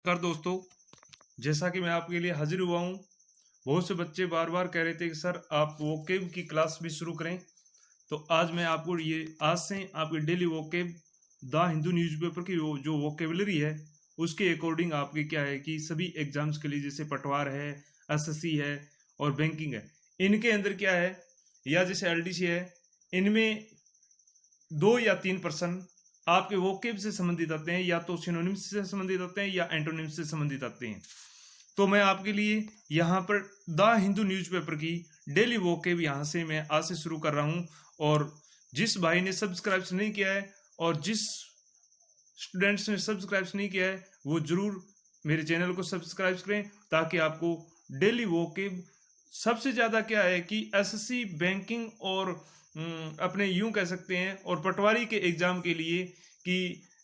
नमस्कार दोस्तों, जैसा कि मैं आपके लिए हाजिर हुआ हूँ। बहुत से बच्चे बार बार कह रहे थे कि सर आप वोकेब की क्लास भी शुरू करें। तो आज मैं आपको आज से आपकी daily vocab the Hindu newspaper की जो वोकेबलरी है उसके अकॉर्डिंग आपके क्या है कि सभी एग्जाम्स के लिए जैसे पटवार है, एसएससी है और बैंकिंग है, इनके अंदर क्या है या जैसे एलडीसी है, इनमें 2 या 3% आपके वोकेब से संबंधित आते हैं, या तो सिनोनिम्स से संबंधित आते हैं या एंटोनिम्स से संबंधित आते हैं। तो मैं आपके लिए यहाँ पर द हिंदू न्यूज़पेपर की डेली वोकेब यहाँ से मैं आज से शुरू कर रहा हूँ। और जिस भाई ने सब्सक्राइब नहीं किया है और जिस स्टूडेंट्स ने सब्सक्राइब नहीं किया है वो जरूर मेरे चैनल को सब्सक्राइब करें, ताकि आपको डेली वोकेब सबसे ज़्यादा क्या है कि एसएससी, बैंकिंग और अपने यूं कह सकते हैं और पटवारी के एग्जाम के लिए कि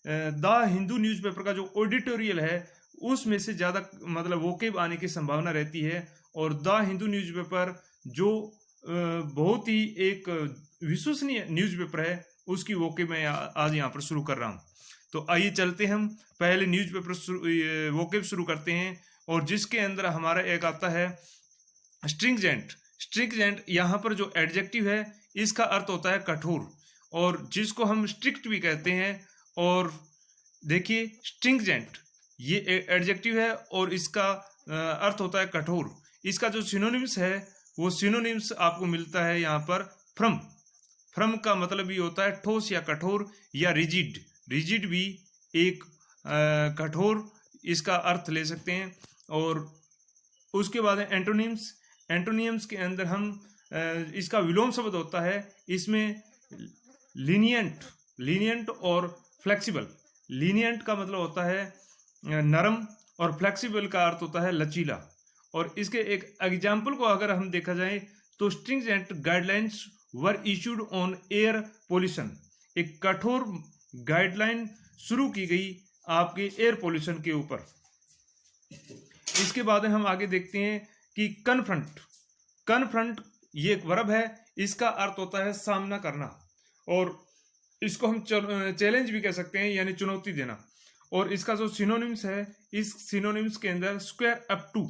द हिंदू न्यूज़पेपर का जो एडिटोरियल है उसमें से ज़्यादा मतलब वोकेब आने की संभावना रहती है। और द हिंदू न्यूज़पेपर जो बहुत ही एक विश्वसनीय न्यूज़पेपर है उसकी वोकेब मैं आज यहाँ पर शुरू कर रहा हूँ। तो आइए चलते हम पहले न्यूज़पेपर वोकेब शुरू करते हैं। और जिसके अंदर हमारा एक आता है स्ट्रिंगजेंट। स्ट्रिंगजेंट यहाँ पर जो एडजेक्टिव है इसका अर्थ होता है कठोर, और जिसको हम स्ट्रिक्ट भी कहते हैं। और देखिए स्ट्रिंगजेंट ये एडजेक्टिव है और इसका अर्थ होता है कठोर। इसका जो सिनोनिम्स है वो सिनोनिम्स आपको मिलता है यहाँ पर फ्रम। फ्रम का मतलब ये होता है ठोस या कठोर, या रिजिड। रिजिड भी एक कठोर इसका अर्थ ले सकते हैं। और उसके बाद एंटोनिम्स। एंटोनिम्स के अंदर हम इसका विलोम शब्द होता है, इसमें लीनियंट, लीनियंट और फ्लेक्सिबल। लीनियंट का मतलब होता है नरम और फ्लेक्सिबल का अर्थ होता है लचीला। और इसके एक एग्जाम्पल को अगर हम देखा जाए तो stringent guidelines were issued on air pollution. एक कठोर गाइडलाइन शुरू की गई आपके एयर पोल्यूशन के ऊपर। इसके बाद हम आगे देखते हैं कि कन्फ्रंट। कन्फ्रंट ये एक वर्ब है, इसका अर्थ होता है सामना करना, और इसको हम चैलेंज भी कह सकते हैं यानी चुनौती देना। और इसका जो सिनोनिम्स है, इस सिनोनिम्स के अंदर square up to,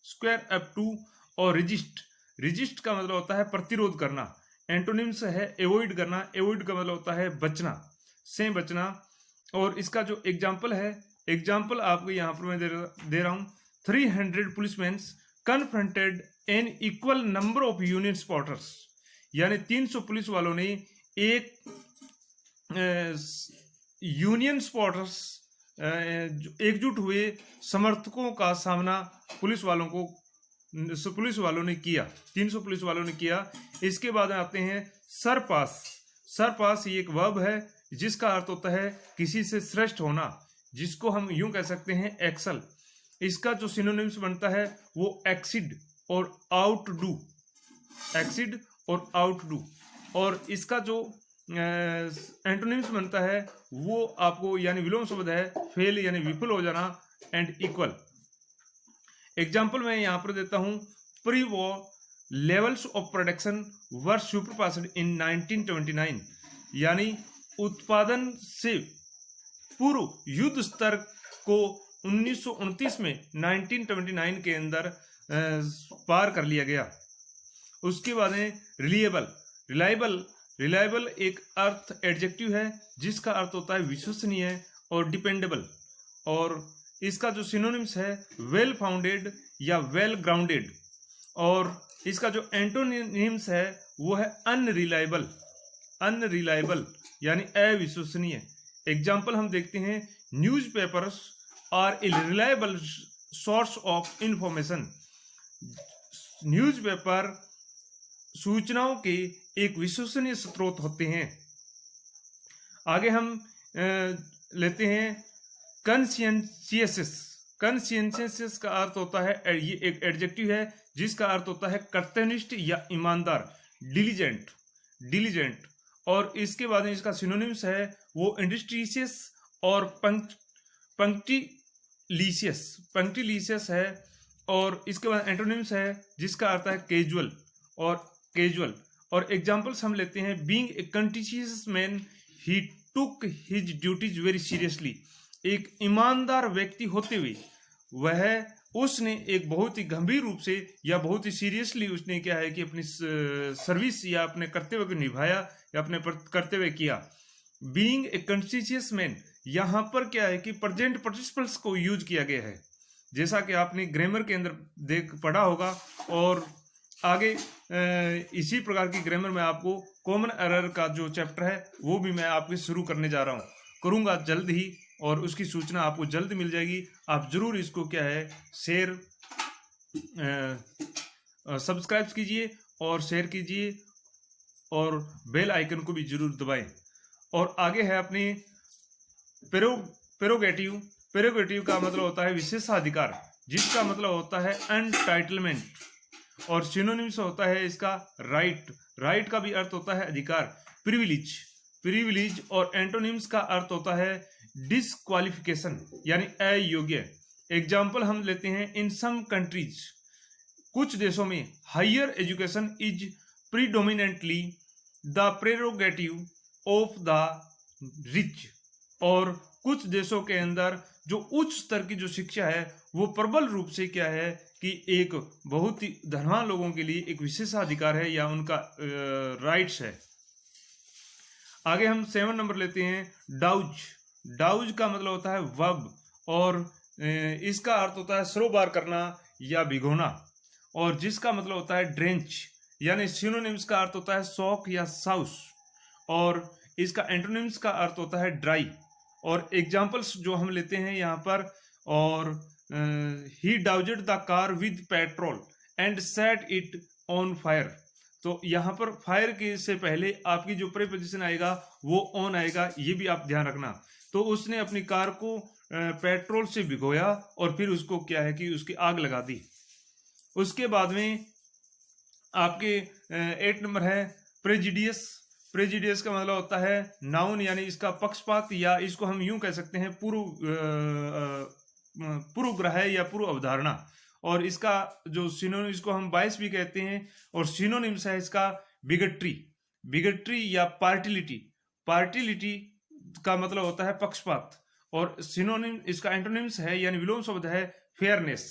square up to और रिजिस्ट। रिजिस्ट का मतलब होता है प्रतिरोध करना। एंटोनिम्स है एवॉइड करना। एवॉइड का मतलब होता है बचना, से बचना। और इसका जो एग्जाम्पल है, एग्जाम्पल आपको यहाँ पर मैं दे रहा हूँ। 300 policeman confronted an equal number of union supporters. यानी 300 पुलिस वालों ने एक यूनियन सपोर्टर्स एकजुट हुए समर्थकों का सामना पुलिस वालों ने किया। 300 पुलिस वालों ने किया। इसके बाद आते हैं सरपास। सरपास ये एक वर्ब है जिसका अर्थ होता है किसी से श्रेष्ठ होना, जिसको हम यूं कह सकते हैं एक्सल। इसका जो सिनोनिम्स बनता है वो एक्सीड और आउटडू। एक्सीड और आउटडू। और इसका जो एंटोनिम्स बनता है वो आपको यानी विलोम शब्द है फेल यानी विफल हो जाना, एंड इक्वल। एग्जाम्पल मैं यहां पर देता हूं। Pre war levels of production were surpassed in 1929। यानी उत्पादन से पूर्व युद्ध स्तर को 1929 में 1929 के अंदर पार कर लिया गया। उसके बाद है रिलायबल। रिलायबल, रिलायबल एक अर्थ एडजेक्टिव है जिसका अर्थ होता है विश्वसनीय और डिपेंडेबल। और इसका जो सिनोनिम्स है वेल फाउंडेड या वेल ग्राउंडेड। और इसका जो एंटोनिम्स है वो है अनरिलायबल। अनरिलायबल यानी अविश्वसनीय। एग्जाम्पल हम देखते हैं। Newspapers are a reliable source of information. Newspaper सूचनाओं के एक विश्वसनीय स्रोत होते हैं। आगे हम लेते हैं कंसियंशियस। कंसियंशियस का अर्थ होता है, ये एक एडजेक्टिव है जिसका अर्थ होता है कर्तव्यनिष्ठ या ईमानदार, डिलीजेंट, डिलीजेंट। और इसके बाद इसका सिनोनिम्स है वो इंडस्ट्रियस और पंक्टिलिशियस, पंक्टिलिशियस है। और इसके बाद एंटोनिम्स है जिसका अर्थ है कैजुअल और कैजुअल। और एग्जांपल्स हम लेते हैं। Being a conscientious man he took his duties very seriously. एक ईमानदार व्यक्ति होते हुए वह उसने एक बहुत ही गंभीर रूप से या बहुत ही सीरियसली उसने क्या है कि अपनी सर्विस या अपने कर्तव्य को निभाया या अपने कर्तव्य किया। बीइंग ए कॉन्शियस मैन, यहाँ पर क्या है कि प्रेजेंट पार्टिसिपल्स को यूज किया गया है, जैसा कि आपने ग्रामर के अंदर देख पढ़ा होगा। और आगे इसी प्रकार की ग्रामर में आपको कॉमन एरर का जो चैप्टर है वो भी मैं आपके शुरू करने जा रहा हूँ, करूँगा जल्द ही, और उसकी सूचना आपको जल्द मिल जाएगी। आप जरूर इसको क्या है शेयर सब्सक्राइब कीजिए और शेयर कीजिए और बेल आइकन को भी जरूर दबाएं। और आगे है अपनी प्रेरोगेटिव। प्रेरोगेटिव का मतलब होता है विशेषाधिकार, जिसका मतलब होता है एंटाइटलमेंट, और सिनोनिम्स होता है इसका राइट। राइट का भी अर्थ होता है अधिकार। प्रिविलेज, प्रिविलेज और एंटोनिम्स का अर्थ होता है डिसक्वालिफिकेशन यानी अयोग्य। एग्जाम्पल हम लेते हैं, इन सम कंट्रीज, कुछ देशों में higher education is predominantly the prerogative of the rich, और कुछ देशों के अंदर जो उच्च स्तर की जो शिक्षा है वो प्रबल रूप से क्या है कि एक बहुत ही धनवान लोगों के लिए एक विशेषाधिकार है या उनका राइट्स है। आगे हम 7 नंबर लेते हैं, डाउज। डाउज का मतलब होता है वर्ब, और इसका अर्थ होता है सरोबार करना या भिगोना, और जिसका मतलब होता है ड्रेंच, यानी सिनोनिम्स का अर्थ होता है सोक या साउस, और इसका एंटोनिम्स का अर्थ होता है ड्राई। और एग्जाम्पल्स जो हम लेते हैं यहाँ पर, और he doused the car with petrol and set it on fire. तो यहाँ पर फायर के से पहले आपकी जो प्रीपोजिशन आएगा वो ऑन आएगा, ये भी आप ध्यान रखना। तो उसने अपनी कार को पेट्रोल से भिगोया और फिर उसको क्या है कि उसकी आग लगा दी। उसके बाद में आपके 8 नंबर है प्रेजिडियस। प्रेजिडियस का मतलब होता है नाउन, यानी इसका पक्षपात, या इसको हम यूं कह सकते हैं पूर्वग्रह या पूर्व अवधारणा। और इसका जो सिनोनिम, इसको हम बायस भी कहते हैं, और सिनोनिम्स है इसका बिगट्री, बिगट्री या पार्टिलिटी। पार्टिलिटी का मतलब होता है पक्षपात, और सिनोनिम इसका एंटोनिम्स है यानी विलोम शब्द है फेयरनेस।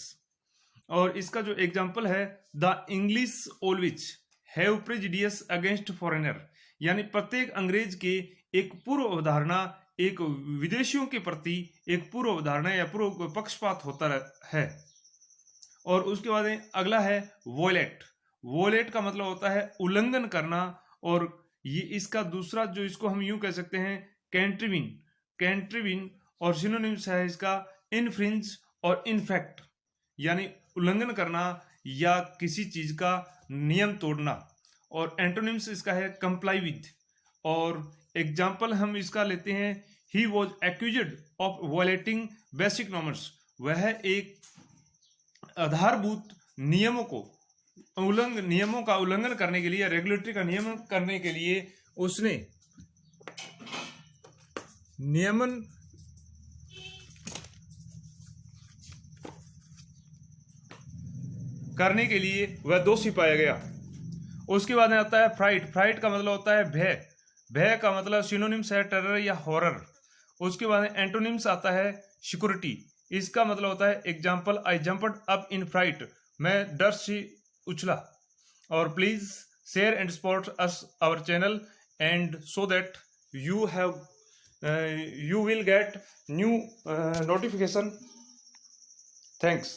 और इसका जो एग्जाम्पल है, the English always have prejudice against foreigner, यानी प्रत्येक अंग्रेज के एक पूर्व अवधारणा, एक विदेशियों के प्रति एक पूर्व अवधारणा या पूर्व पक्षपात होता है। और उसके बाद अगला है वोलेट। वोलेट का मतलब होता है उल्लंघन करना, और ये इसका दूसरा जो इसको हम यूं कह सकते हैं कैंट्रीविन, कैंट्रीविन, और सिनोनिम्स है इसका इनफ्रिंज और इनफेक्ट, यानी उल्लंघन करना या किसी चीज का नियम तोड़ना। और एंटोनिम्स इसका है कंप्लाई विद। और एग्जाम्पल हम इसका लेते हैं, he was accused of violating basic norms, वह एक आधारभूत नियमों का उल्लंघन करने के लिए, रेगुलेटरी का नियमन करने के लिए उसने नियमन करने के लिए वह दोषी पाया गया। उसके बाद में आता है फ्राइट। फ्राइट का मतलब होता है भय। भय का मतलब सिनोनिम्स है टेरर या हॉरर। उसके बाद में एंटोनिम्स आता है सिक्योरिटी। इसका मतलब होता है example, I jumped up in fright, मैं डर से उछला। और please share and support us our channel and so that you will get new notification. Thanks.